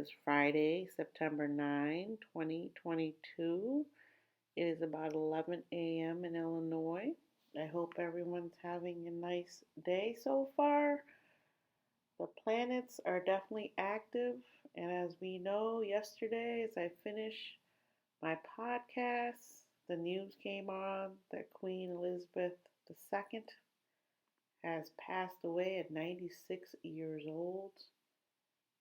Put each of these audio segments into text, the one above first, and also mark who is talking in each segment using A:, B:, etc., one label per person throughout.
A: is Friday, September 9, 2022. It is about 11 a.m. in Illinois. I hope everyone's having a nice day so far. The planets are definitely active, and as we know, yesterday, as I finished my podcast, the news came on that Queen Elizabeth II has passed away at 96 years old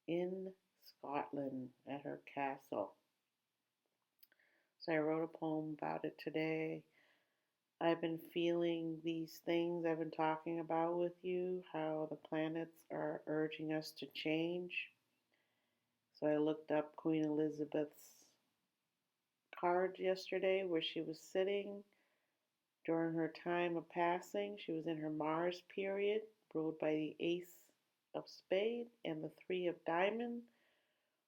A: in Scotland at her castle. So I wrote a poem about it today. I've been feeling these things I've been talking about with you, how the planets are urging us to change. So I looked up Queen Elizabeth's card yesterday where she was sitting during her time of passing. She was in her Mars period, ruled by the Ace of Spades and the Three of Diamonds,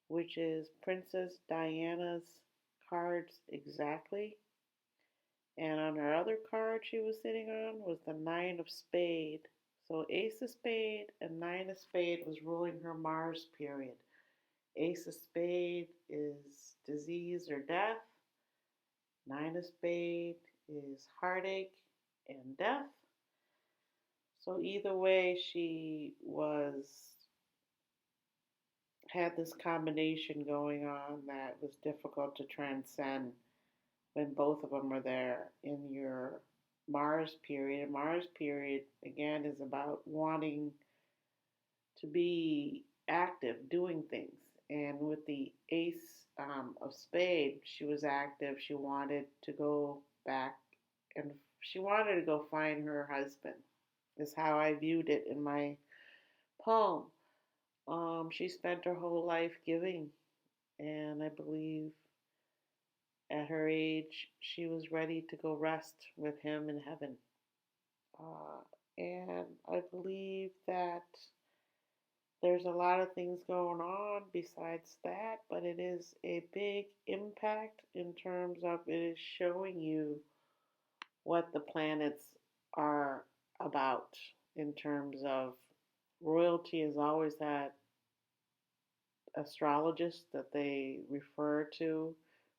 A: which is Princess Diana's cards exactly. And on her other card she was sitting on was the Nine of Spades. So Ace of Spades and Nine of Spades was ruling her Mars period. Ace of Spades is disease or death. Nine of Spades is heartache and death. So either way, she had this combination going on that was difficult to transcend when both of them are there in your Mars period. Mars period, again, is about wanting to be active, doing things. And with the Ace of Spades, she was active. She wanted to go back and she wanted to go find her husband, is how I viewed it in my poem. She spent her whole life giving, and I believe at her age, she was ready to go rest with him in heaven. And I believe that there's a lot of things going on besides that, but it is a big impact in terms of it is showing you what the planets are about in terms of royalty has always had astrologists that they refer to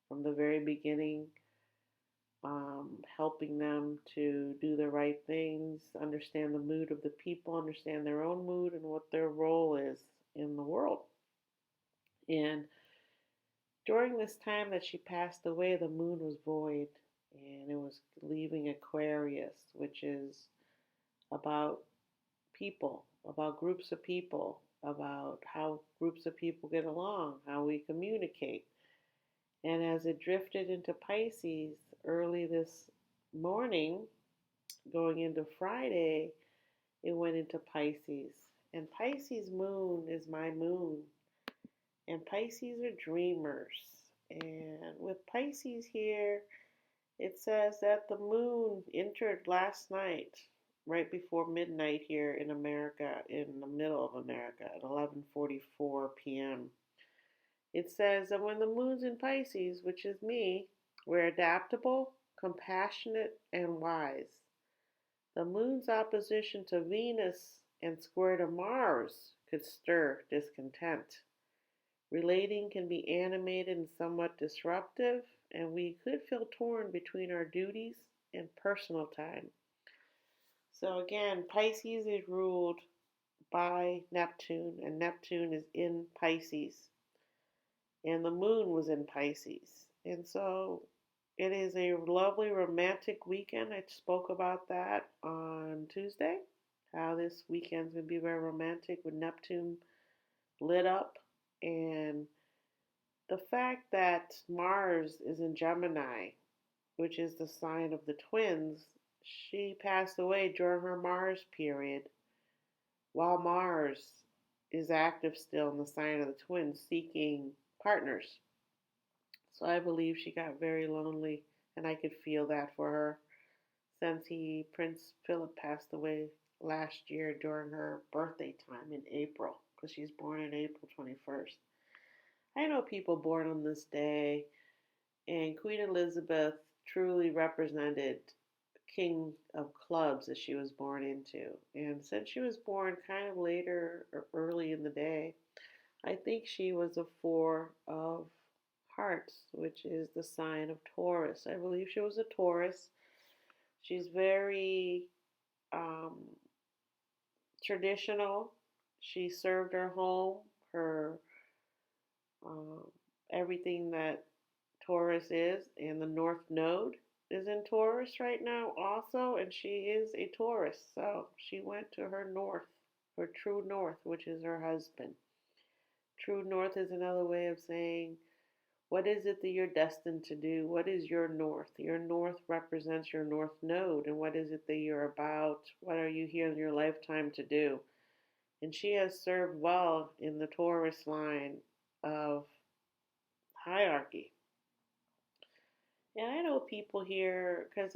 A: from the very beginning, helping them to do the right things, understand the mood of the people, understand their own mood, and what their role is in the world. And during this time that she passed away, the moon was void and it was leaving Aquarius, which is about people, about groups of people, about how groups of people get along, how we communicate. And as it drifted into Pisces early this morning, going into Friday, it went into Pisces. And Pisces moon is my moon. And Pisces are dreamers. And with Pisces here, it says that the moon entered last night, right before midnight here in America, in the middle of America, at 11:44 p.m. It says that when the moon's in Pisces, which is me, we're adaptable, compassionate, and wise. The moon's opposition to Venus and square to Mars could stir discontent. Relating can be animated and somewhat disruptive, and we could feel torn between our duties and personal time. So again, Pisces is ruled by Neptune, and Neptune is in Pisces. And the moon was in Pisces. And so it is a lovely romantic weekend. I spoke about that on Tuesday, how this weekend's going to be very romantic with Neptune lit up. And the fact that Mars is in Gemini, which is the sign of the twins, she passed away during her Mars period, while Mars is active still in the sign of the twins, seeking partners. So I believe she got very lonely, and I could feel that for her since Prince Philip passed away last year during her birthday time in April, because she's born on April 21st. I know people born on this day, and Queen Elizabeth truly represented King of Clubs that she was born into. And since she was born kind of later or early in the day, I think she was a Four of Hearts, which is the sign of Taurus. I believe she was a Taurus. She's very um, traditional. She served her home, her um, everything that Taurus is, and the North Node is in Taurus right now also, and she is a Taurus. So she went to her North, her true North, which is her husband. True North is another way of saying, what is it that you're destined to do? What is your North? Your North represents your North Node, and what is it that you're about? What are you here in your lifetime to do? And she has served well in the Taurus line of hierarchy. And I know people here because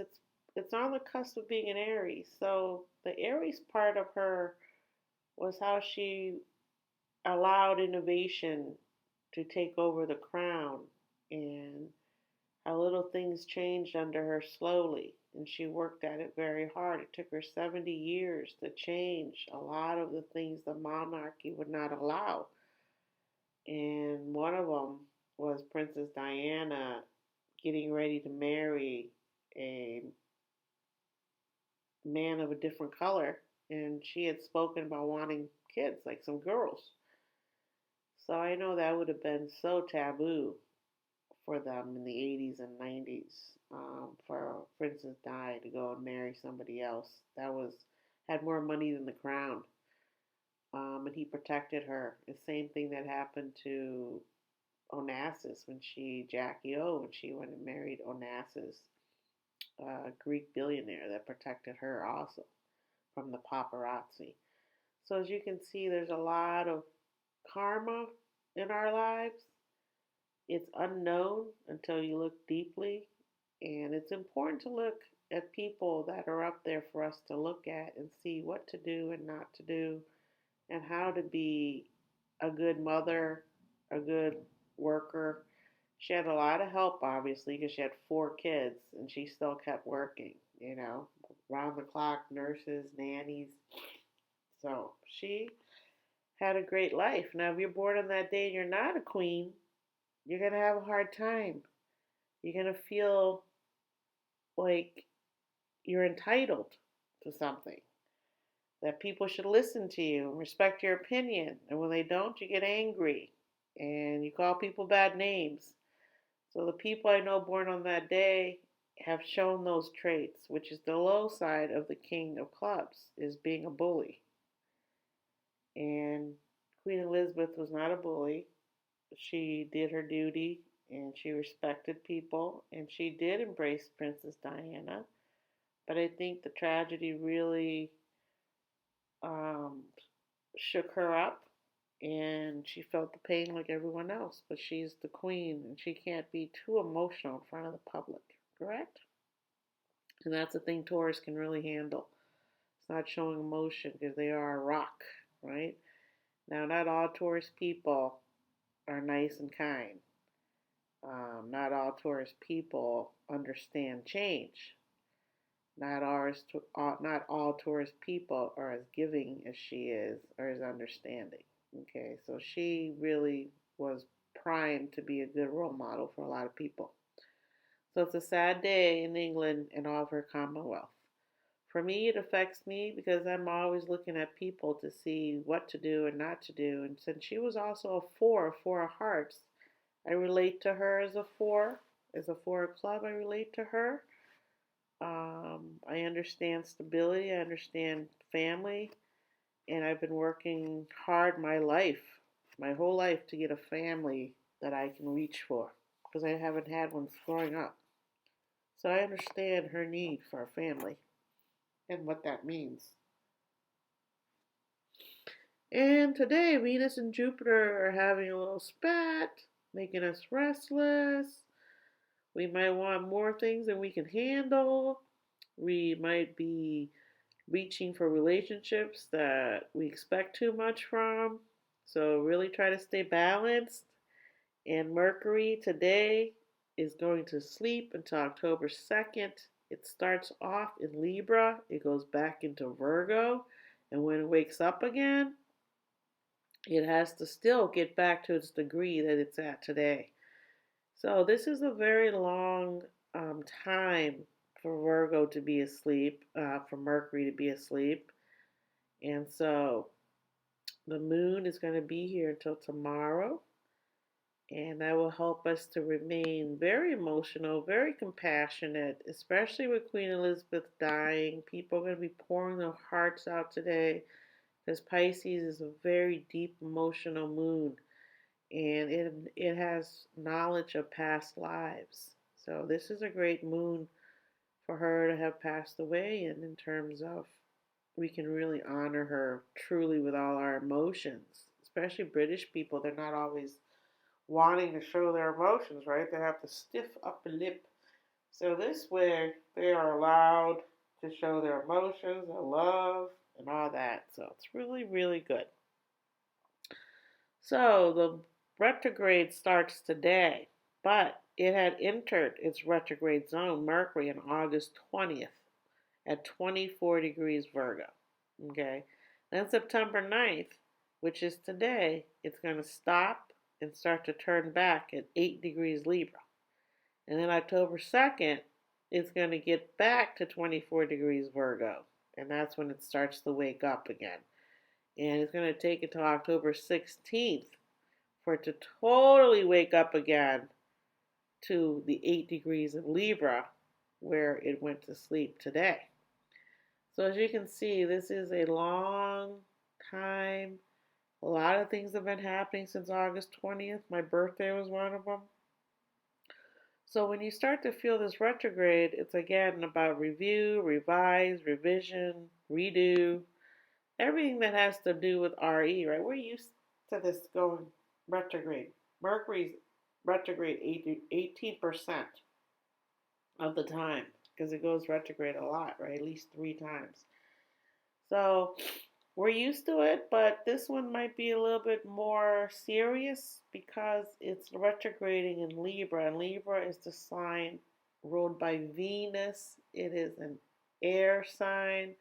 A: it's on the cusp of being an Aries. So the Aries part of her was how she allowed innovation to take over the crown, and how little things changed under her slowly. And she worked at it very hard. It took her 70 years to change a lot of the things the monarchy would not allow. And one of them was Princess Diana getting ready to marry a man of a different color. And she had spoken about wanting kids, like some girls. So I know that would have been so taboo for them in the 80s and 90s, for Princess Di to go and marry somebody else that had more money than the crown. And he protected her. The same thing that happened to Onassis Jackie O, when she went and married Onassis, a Greek billionaire that protected her also from the paparazzi. So as you can see, there's a lot of karma in our lives. It's unknown until you look deeply, and it's important to look at people that are up there for us to look at and see what to do and not to do, and how to be a good mother, a good worker. She had a lot of help, obviously, because she had 4 kids, and she still kept working, round the clock, nurses, nannies. So she had a great life. Now, if you're born on that day and you're not a queen, you're going to have a hard time. You're going to feel like you're entitled to something, that people should listen to you and respect your opinion. And when they don't, you get angry and you call people bad names. So the people I know born on that day have shown those traits, which is the low side of the King of Clubs, is being a bully. And Queen Elizabeth was not a bully. She did her duty and she respected people, and she did embrace Princess Diana. But I think the tragedy really shook her up, and she felt the pain like everyone else. But she's the queen, and she can't be too emotional in front of the public, correct? And that's the thing Taurus can really handle. It's not showing emotion because they are a rock, right? Now, not all Taurus people are nice and kind. Not all Taurus people understand change. Not all Taurus people are as giving as she is, or as understanding. Okay, so she really was primed to be a good role model for a lot of people. So it's a sad day in England and all of her Commonwealth. For me, it affects me because I'm always looking at people to see what to do and not to do. And since she was also a four of hearts, I relate to her as a four. As a 4 of club, I relate to her. I understand stability, I understand family, and I've been working hard my whole life, to get a family that I can reach for, because I haven't had one growing up. So I understand her need for a family and what that means. And today, Venus and Jupiter are having a little spat, making us restless. We might want more things than we can handle. We might be reaching for relationships that we expect too much from. So really try to stay balanced. And Mercury today is going to sleep until October 2nd. It starts off in Libra, it goes back into Virgo, and when it wakes up again, it has to still get back to its degree that it's at today. So this is a very long time for Virgo to be asleep, for Mercury to be asleep. And so the moon is going to be here until tomorrow. And that will help us to remain very emotional, very compassionate, especially with Queen Elizabeth dying. People are going to be pouring their hearts out today because Pisces is a very deep emotional moon, and it has knowledge of past lives. So this is a great moon for her to have passed away, and in terms of we can really honor her truly with all our emotions, especially British people. They're not always wanting to show their emotions, right? They have to stiff up a lip. So this way, they are allowed to show their emotions, their love, and all that. So it's really, really good. So the retrograde starts today, but it had entered its retrograde zone, Mercury, on August 20th at 24 degrees Virgo. Okay. Then September 9th, which is today, it's going to stop and start to turn back at 8 degrees Libra. And then October 2nd, it's going to get back to 24 degrees Virgo. And that's when it starts to wake up again. And it's going to take until October 16th for it to totally wake up again to the 8 degrees of Libra where it went to sleep today. So as you can see, this is a long time. A lot of things have been happening since August 20th. My birthday was one of them. So when you start to feel this retrograde, it's again about review, revise, revision, redo, everything that has to do with RE, right? We're used to this going retrograde. Mercury's retrograde 18% of the time because it goes retrograde a lot, right? At least 3 times. So we're used to it, but this one might be a little bit more serious because it's retrograding in Libra, and Libra is the sign ruled by Venus. It is an air sign,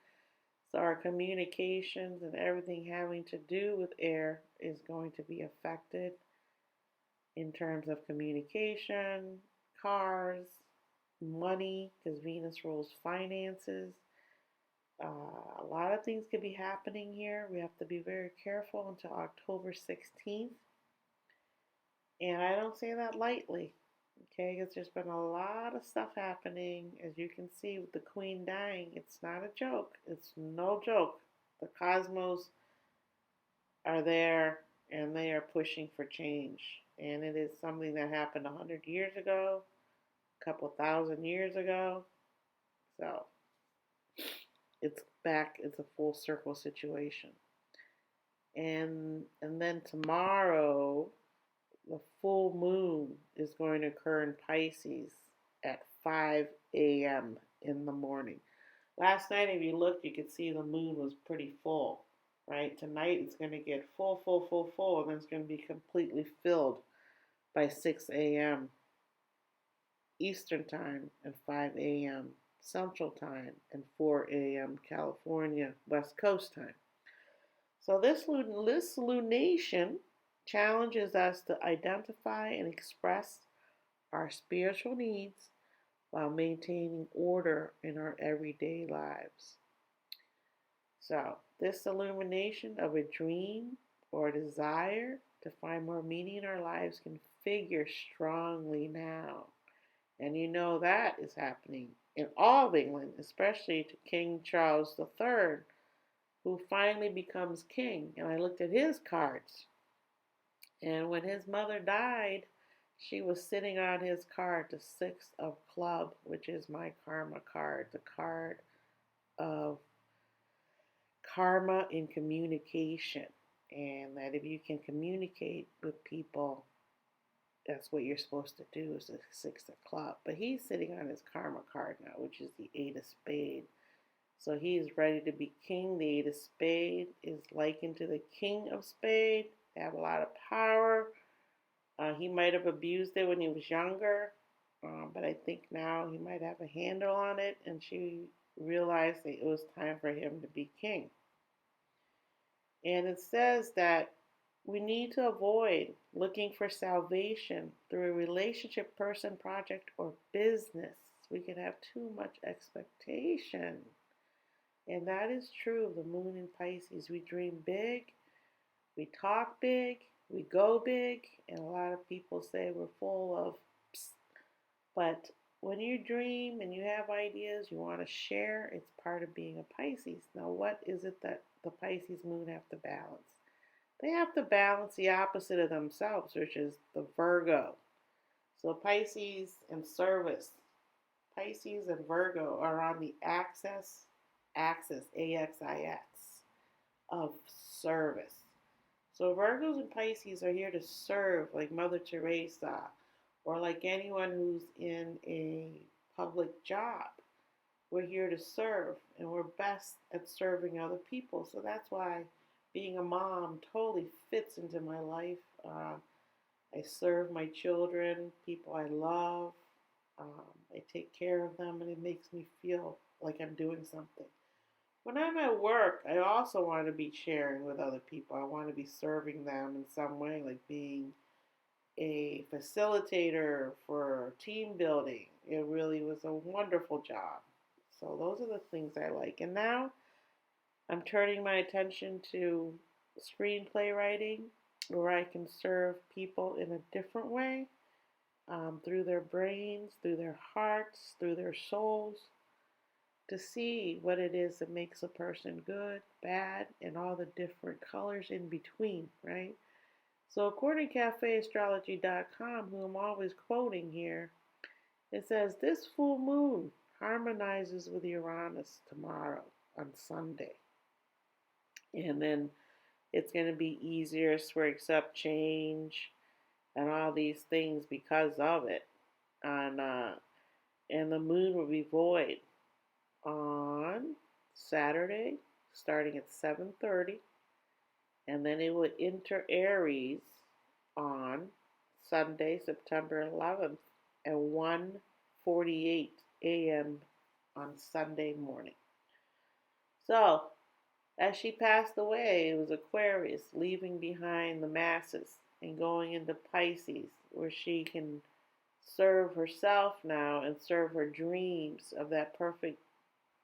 A: so our communications and everything having to do with air is going to be affected in terms of communication, cars, money, because Venus rules finances. A lot of things could be happening here. We have to be very careful until October 16th. And I don't say that lightly, okay, because there's been a lot of stuff happening. As you can see with the Queen dying, it's not a joke. It's no joke. The cosmos are there and they are pushing for change. And it is something that happened 100 years ago, a couple thousand years ago. So it's back, it's a full circle situation. And then tomorrow, the full moon is going to occur in Pisces at 5 a.m. in the morning. Last night, if you looked, you could see the moon was pretty full, right? Tonight, it's going to get full, full, full, full, and then it's going to be completely filled by 6 a.m. Eastern Time and 5 a.m. Central Time and 4 a.m. California West Coast Time. So this lunation challenges us to identify and express our spiritual needs while maintaining order in our everyday lives. So this illumination of a dream or a desire to find more meaning in our lives can figure strongly now. And you know that is happening in all of England, especially to King Charles III, who finally becomes king. And I looked at his cards. And when his mother died, she was sitting on his card, the 6 of club, which is my karma card, the card of karma in communication. And that if you can communicate with people, that's what you're supposed to do, is the 6 of club. But he's sitting on his karma card now, which is the 8 of spade. So he is ready to be king. The 8 of spade is likened to the king of spade. They have a lot of power. He might have abused it when he was younger, but I think now he might have a handle on it, and she realized that it was time for him to be king. And it says that We need to avoid looking for salvation through a relationship, person, project, or business. We can have too much expectation. And that is true of the moon in Pisces. We dream big, we talk big, we go big, and a lot of people say we're full of psst. But when you dream and you have ideas you want to share, it's part of being a Pisces. Now, what is it that the Pisces moon have to balance? They have to balance the opposite of themselves, which is the Virgo. So Pisces and Service. Pisces and Virgo are on the axis, AXIX, of service. So Virgos and Pisces are here to serve, like Mother Teresa, or like anyone who's in a public job. We're here to serve, and we're best at serving other people. So that's why being a mom totally fits into my life. I serve my children, people I love. I take care of them, and it makes me feel like I'm doing something. When I'm at work, I also want to be sharing with other people. I want to be serving them in some way, like being a facilitator for team building. It really was a wonderful job. So those are the things I like. And now I'm turning my attention to screenplay writing, where I can serve people in a different way, through their brains, through their hearts, through their souls, to see what it is that makes a person good, bad, and all the different colors in between, right? So according to cafeastrology.com, who I'm always quoting here, it says this full moon harmonizes with Uranus tomorrow on Sunday. And then it's going to be easier to accept change and all these things because of it. And the moon will be void on Saturday, starting at 7:30, and then it would enter Aries on Sunday, September 11th, at 1:48 a.m. on Sunday morning. So, as she passed away, it was Aquarius, leaving behind the masses and going into Pisces, where she can serve herself now and serve her dreams of that perfect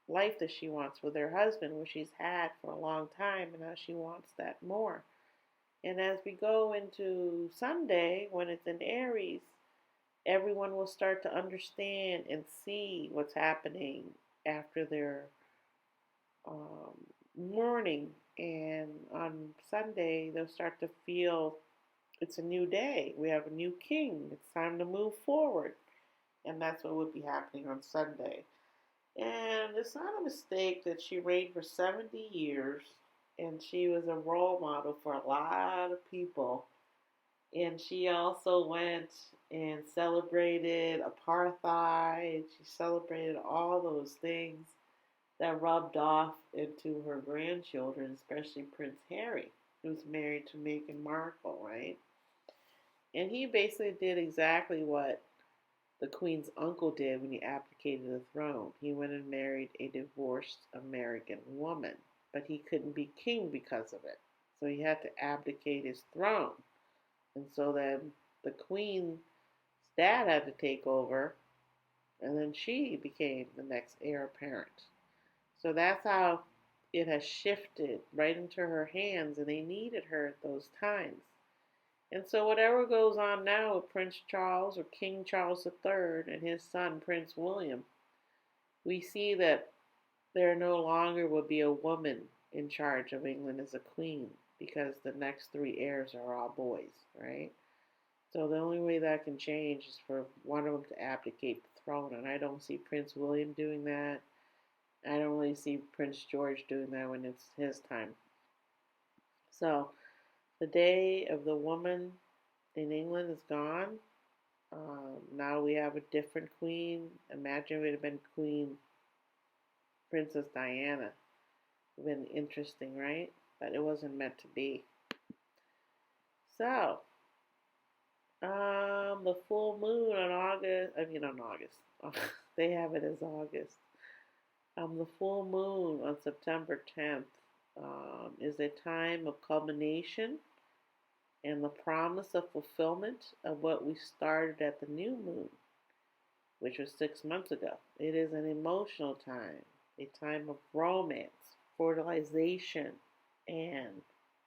A: life that she wants with her husband, which she's had for a long time, and now she wants that more. And as we go into Sunday, when it's in Aries, everyone will start to understand and see what's happening after their mourning. And on Sunday, they'll start to feel it's a new day. We have a new king. It's time to move forward. And that's what would be happening on Sunday. And it's not a mistake that she reigned for 70 years, and she was a role model for a lot of people. And she also went and celebrated apartheid. She celebrated all those things that rubbed off into her grandchildren, especially Prince Harry, who's married to Meghan Markle, right? And he basically did exactly what the Queen's uncle did when he abdicated the throne. He went and married a divorced American woman, but he couldn't be king because of it. So he had to abdicate his throne. And so then the Queen's dad had to take over, and then she became the next heir apparent. So that's how it has shifted right into her hands, and they needed her at those times. And so whatever goes on now with Prince Charles or King Charles III and his son Prince William, we see that there no longer will be a woman in charge of England as a queen, because the next three heirs are all boys, right? So the only way that can change is for one of them to abdicate the throne, and I don't see Prince William doing that. I don't really see Prince George doing that when it's his time. So the day of the woman in England is gone. Now we have a different queen. Imagine it would have been Queen Princess Diana. It would have been interesting, right? But it wasn't meant to be. So, the full moon on August. They have it as August. The full moon on September 10th is a time of culmination and the promise of fulfillment of what we started at the new moon, which was 6 months ago. It is an emotional time, a time of romance, fertilization, and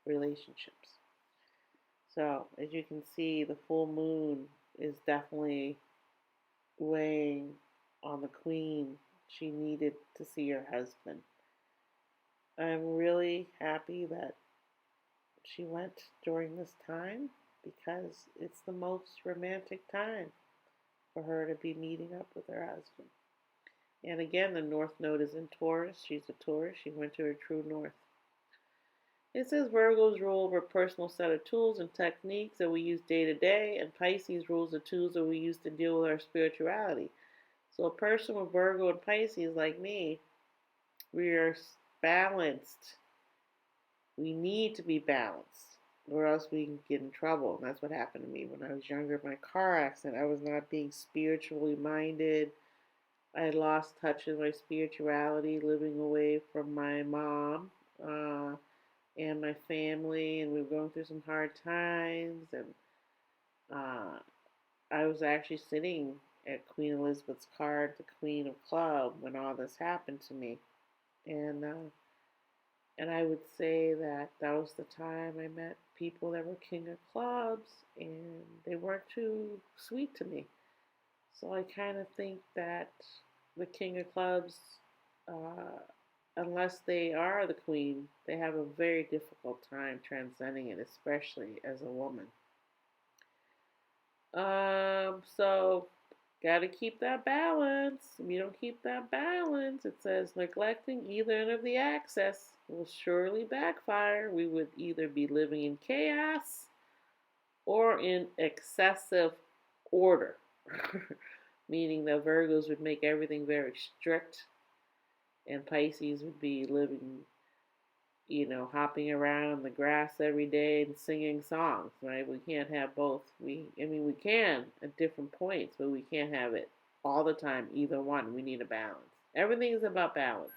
A: relationships. So, as you can see, the full moon is definitely weighing on the queen. She needed to see her husband. I'm really happy that she went during this time because it's the most romantic time for her to be meeting up with her husband. And again, the North Node is in Taurus. She's a Taurus. She went to her true North. It says Virgos rule over a personal set of tools and techniques that we use day to day, and Pisces rules the tools that we use to deal with our spirituality. So a person with Virgo and Pisces like me, we are balanced. We need to be balanced, or else we can get in trouble. And that's what happened to me when I was younger. My car accident, I was not being spiritually minded. I had lost touch with my spirituality, living away from my mom and my family, and we were going through some hard times. And I was actually sitting at Queen Elizabeth's card, the Queen of Clubs, when all this happened to me. And I would say that that was the time I met people that were King of Clubs, and they weren't too sweet to me. So I kind of think that the King of Clubs, unless they are the Queen, they have a very difficult time transcending it, especially as a woman. So got to keep that balance. If you don't keep that balance, it says neglecting either end of the axis will surely backfire. We would either be living in chaos or in excessive order, meaning that Virgos would make everything very strict, and Pisces would be living, hopping around in the grass every day and singing songs, right? We can't have both. We can at different points, but we can't have it all the time, either one. We need a balance. Everything is about balance.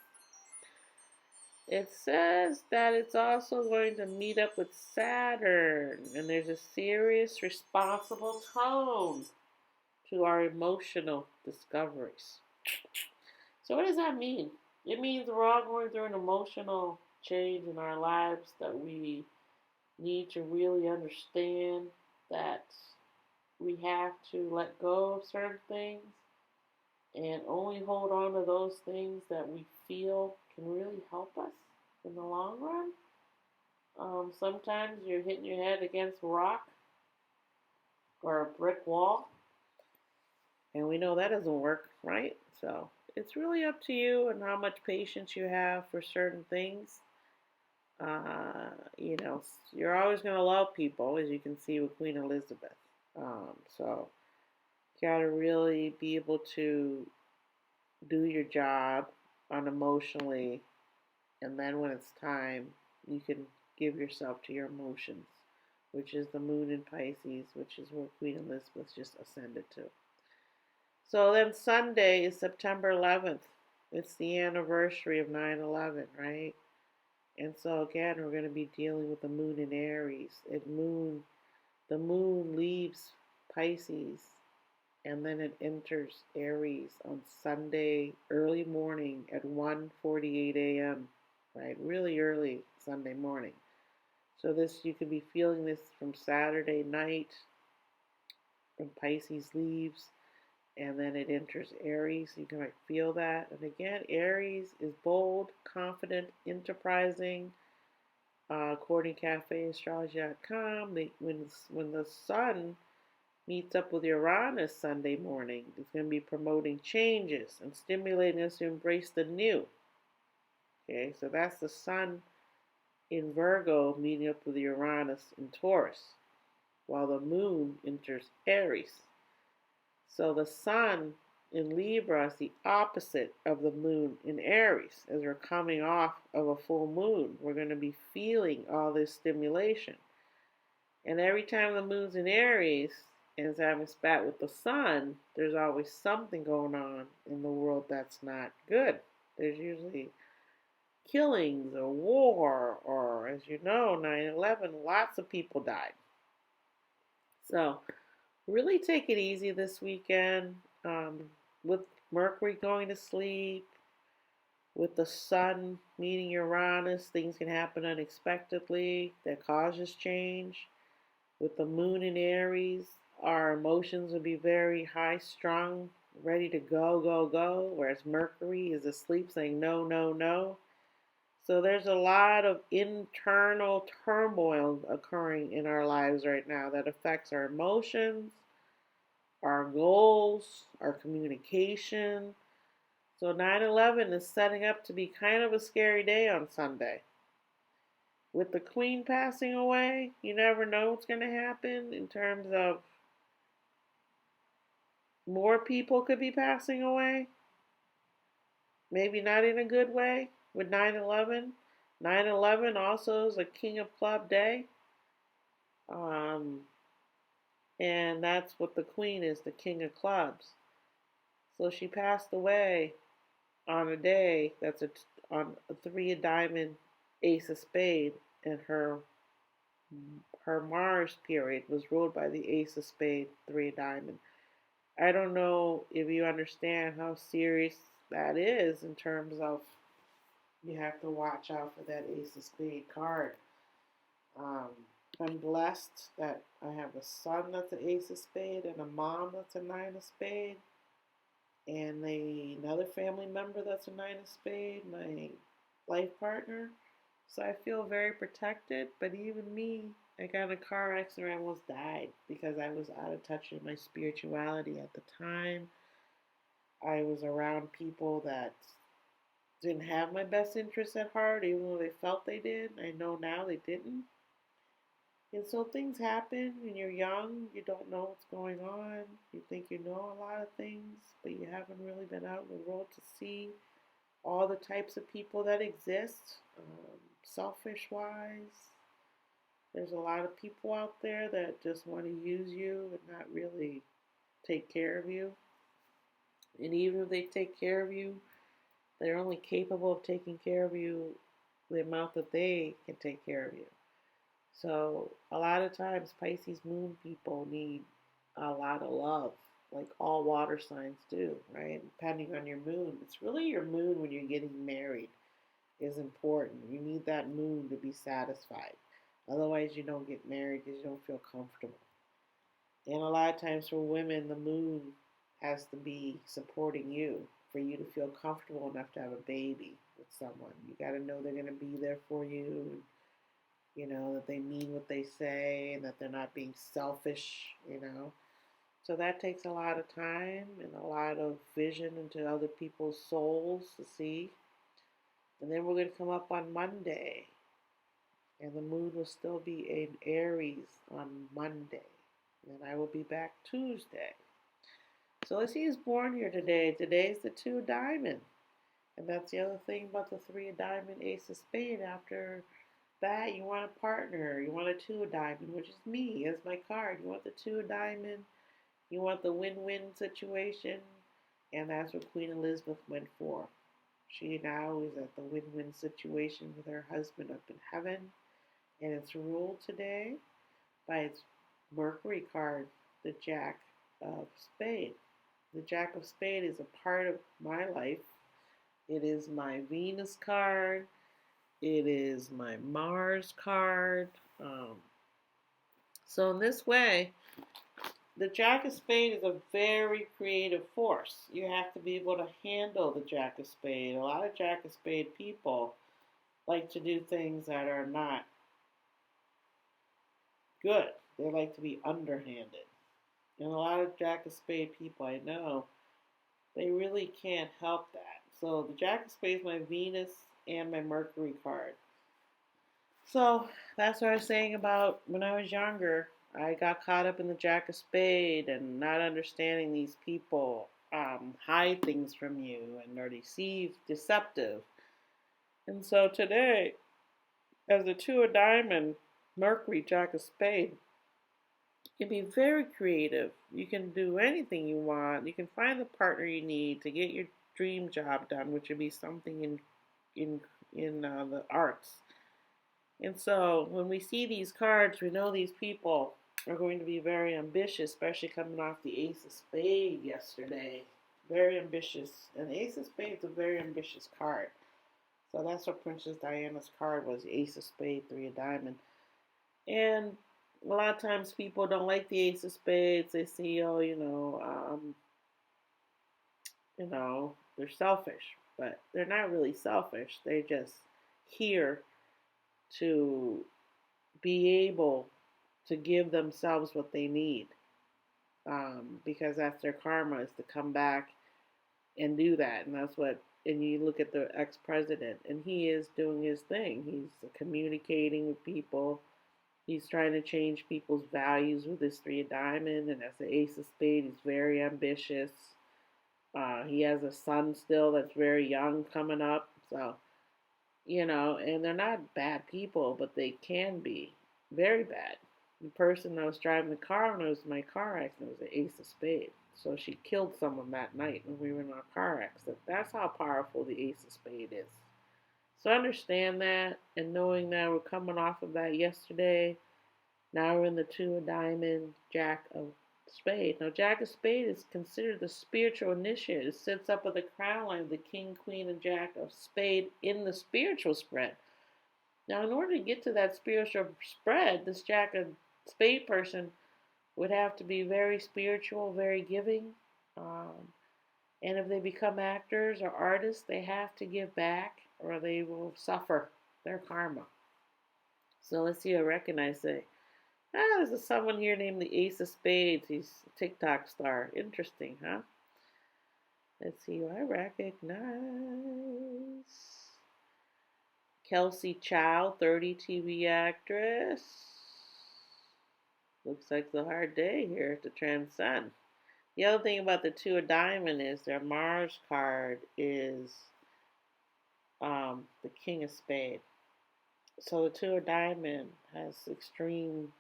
A: It says that it's also going to meet up with Saturn, and there's a serious, responsible tone to our emotional discoveries. So what does that mean? It means we're all going through an emotional change in our lives, that we need to really understand that we have to let go of certain things and only hold on to those things that we feel can really help us in the long run. Sometimes you're hitting your head against a rock or a brick wall, and we know that doesn't work, right? So it's really up to you and how much patience you have for certain things. You're always going to love people, as you can see with Queen Elizabeth. So you got to really be able to do your job unemotionally, and then when it's time, you can give yourself to your emotions, which is the moon in Pisces, which is where Queen Elizabeth just ascended to. So then Sunday is September 11th. It's the anniversary of 9/11, right? And so again, we're going to be dealing with the moon in Aries. The moon leaves Pisces, and then it enters Aries on Sunday early morning at 1:48 a.m., right? Really early Sunday morning. So you could be feeling this from Saturday night when Pisces leaves, and then it enters Aries. You can feel that. And again, Aries is bold, confident, enterprising. According to CafeAstrology.com, when the sun meets up with Uranus Sunday morning, it's going to be promoting changes and stimulating us to embrace the new. Okay, so that's the sun in Virgo meeting up with Uranus in Taurus, while the moon enters Aries. So the sun in Libra is the opposite of the moon in Aries. As we're coming off of a full moon, we're going to be feeling all this stimulation. And every time the moon's in Aries and is having a spat with the sun, there's always something going on in the world that's not good. There's usually killings or war, or as you know, 9/11, lots of people died. So really take it easy this weekend. With Mercury going to sleep, with the sun meeting Uranus, things can happen unexpectedly that causes change. With the moon in Aries, our emotions will be very high strung, ready to go, go, go, whereas Mercury is asleep saying no, no, no. So there's a lot of internal turmoil occurring in our lives right now that affects our emotions, our goals, our communication. So 9/11 is setting up to be kind of a scary day on Sunday. With the Queen passing away, you never know what's going to happen in terms of more people could be passing away. Maybe not in a good way with 9/11. 9/11 also is a King of Club day. Um, and that's what the Queen is, the King of Clubs. So she passed away on a day that's on a three of diamond, ace of spade, and her Mars period was ruled by the ace of spade, three of diamond. I don't know if you understand how serious that is in terms of you have to watch out for that ace of spade card. Um, I'm blessed that I have a son that's an ace of spade and a mom that's a nine of spade and another family member that's a nine of spade, my life partner. So I feel very protected, but even me, I got in a car accident and I almost died because I was out of touch with my spirituality at the time. I was around people that didn't have my best interests at heart, even though they felt they did. I know now they didn't. And so things happen when you're young. You don't know what's going on. You think you know a lot of things, but you haven't really been out in the world to see all the types of people that exist. Selfish wise, there's a lot of people out there that just want to use you and not really take care of you. And even if they take care of you, they're only capable of taking care of you the amount that they can take care of you. So a lot of times Pisces moon people need a lot of love, like all water signs do, right? Depending on your moon. It's really your moon when you're getting married is important. You need that moon to be satisfied. Otherwise you don't get married because you don't feel comfortable. And a lot of times for women, the moon has to be supporting you for you to feel comfortable enough to have a baby with someone. You got to know they're going to be there for you. You know, that they mean what they say and that they're not being selfish. So that takes a lot of time and a lot of vision into other people's souls to see. And then we're going to come up on Monday, and the moon will still be in Aries on Monday. And I will be back Tuesday. So let's see who's born here today. Today's the two of diamond. And that's the other thing about the three of diamond, ace of spade. After that, you want a partner. You want a two of diamond, which is me as my card. You want the two of diamond. You want the win-win situation. And that's what Queen Elizabeth went for. She now is at the win-win situation with her husband up in heaven. And it's ruled today by its Mercury card, the Jack of Spade. The Jack of Spade is a part of my life. It is my Venus card. It is my Mars card. So in this way, the Jack of Spade is a very creative force. You have to be able to handle the Jack of Spade. A lot of Jack of Spade people like to do things that are not good. They like to be underhanded. And a lot of Jack of Spade people I know, they really can't help that. So the Jack of Spades is my Venus and my Mercury card. So that's what I was saying about when I was younger. I got caught up in the Jack of Spade and not understanding these people hide things from you and are deceptive. And so today, as the two of diamond, Mercury, Jack of Spade, you can be very creative. You can do anything you want. You can find the partner you need to get your dream job done, which would be something in the arts. And so when we see these cards, we know these people are going to be very ambitious, especially coming off the Ace of Spades yesterday. Very ambitious. And the Ace of Spades is a very ambitious card. So that's what Princess Diana's card was, the Ace of Spades, Three of Diamond. And a lot of times people don't like the Ace of Spades. They see, oh, they're selfish. But they're not really selfish. They're just here to be able to give themselves what they need. Because that's their karma, is to come back and do that. And that's what, and you look at the ex-president, and he is doing his thing. He's communicating with people. He's trying to change people's values with his Three of Diamond, and as the Ace of Spades, he's very ambitious. He has a son still that's very young coming up. So, and they're not bad people, but they can be very bad. The person that was driving the car when it was my car accident was the Ace of Spades. So she killed someone that night when we were in a car accident. That's how powerful the Ace of Spades is. So understand that, and knowing that we're coming off of that yesterday. Now we're in the Two of Diamond, Jack of Spade. Now, Jack of Spade is considered the spiritual initiate. It sits up at the crown line of the King, Queen, and Jack of Spade in the spiritual spread. Now, in order to get to that spiritual spread, this Jack of Spade person would have to be very spiritual, very giving. And if they become actors or artists, they have to give back or they will suffer their karma. So let's see, I recognize it. There's someone here named the Ace of Spades. He's a TikTok star. Interesting, huh? Let's see who I recognize. Kelsey Chow, 30 TV actress. Looks like it's a hard day here to transcend. The other thing about the Two of Diamond is their Mars card is the King of Spades. So the Two of Diamond has extreme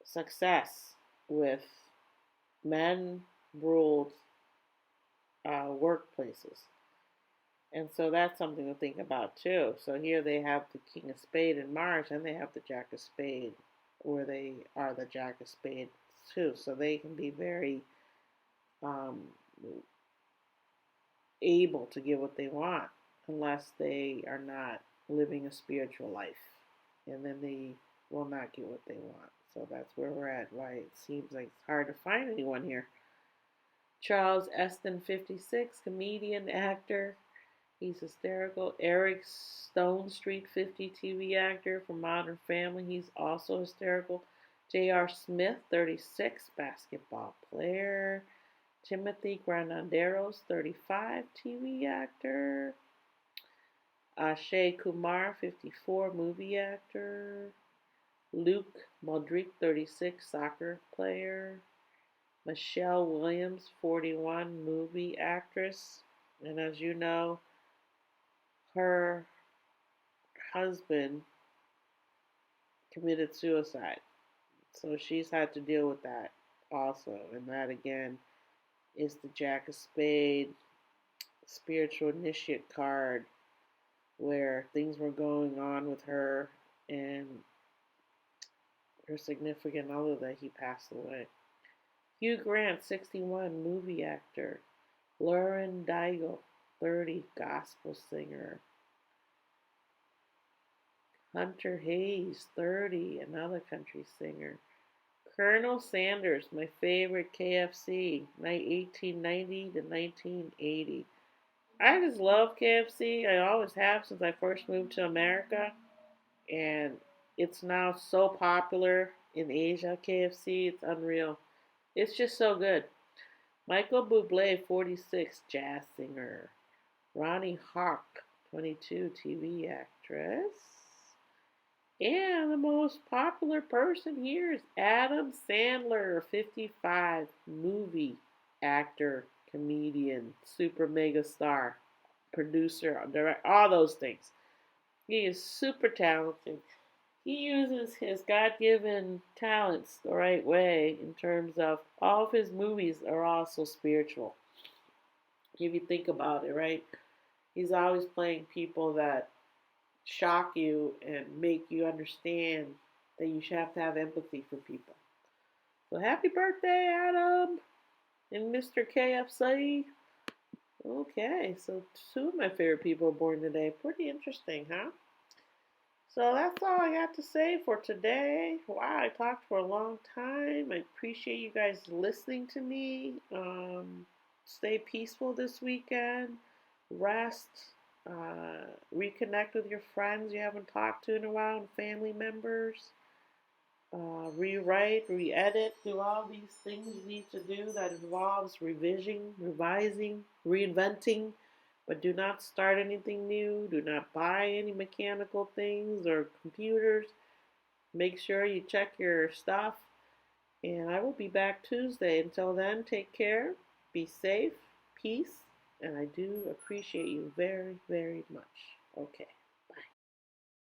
A: success with men-ruled workplaces. And so that's something to think about too. So here they have the King of Spades in Mars, and they have the Jack of Spades, where they are the Jack of Spades too. So they can be very able to get what they want, unless they are not living a spiritual life. And then they will not get what they want. So that's where we're at. Why it seems like it's hard to find anyone here. Charles Esten, 56, comedian, actor. He's hysterical. Eric Stone Street, 50, TV actor from Modern Family. He's also hysterical. J.R. Smith, 36, basketball player. Timothy Granaderos, 35, TV actor. Akshay Kumar, 54, movie actor. Luke Modric, 36, soccer player. Michelle Williams, 41, movie actress. And as you know, her husband committed suicide. So she's had to deal with that also. And that, again, is the Jack of Spades spiritual initiate card, where things were going on with her and her significant other that he passed away. Hugh Grant, 61, movie actor. Lauren Daigle, 30, gospel singer. Hunter Hayes, 30, another country singer. Colonel Sanders, my favorite KFC, 1890 to 1980. I just love KFC. I always have since I first moved to America. And it's now so popular in Asia, KFC. It's unreal. It's just so good. Michael Bublé, 46, jazz singer. Ronnie Hawk, 22, TV actress. And the most popular person here is Adam Sandler, 55, movie actor, comedian, super mega star, producer, director, all those things. He is super talented. He uses his God-given talents the right way in terms of all of his movies are also spiritual. If you think about it, right? He's always playing people that shock you and make you understand that you should have to have empathy for people. So happy birthday, Adam and Mr. KFC. Okay, so two of my favorite people are born today. Pretty interesting, huh? So that's all I got to say for today. Wow, I talked for a long time. I appreciate you guys listening to me. Stay peaceful this weekend. Rest. Reconnect with your friends you haven't talked to in a while and family members. Rewrite, re-edit, do all these things you need to do that involves revising, reinventing, but do not start anything new. Do not buy any mechanical things or computers. Make sure you check your stuff. And I will be back Tuesday. Until then, take care, be safe, peace, and I do appreciate you very, very much. Okay.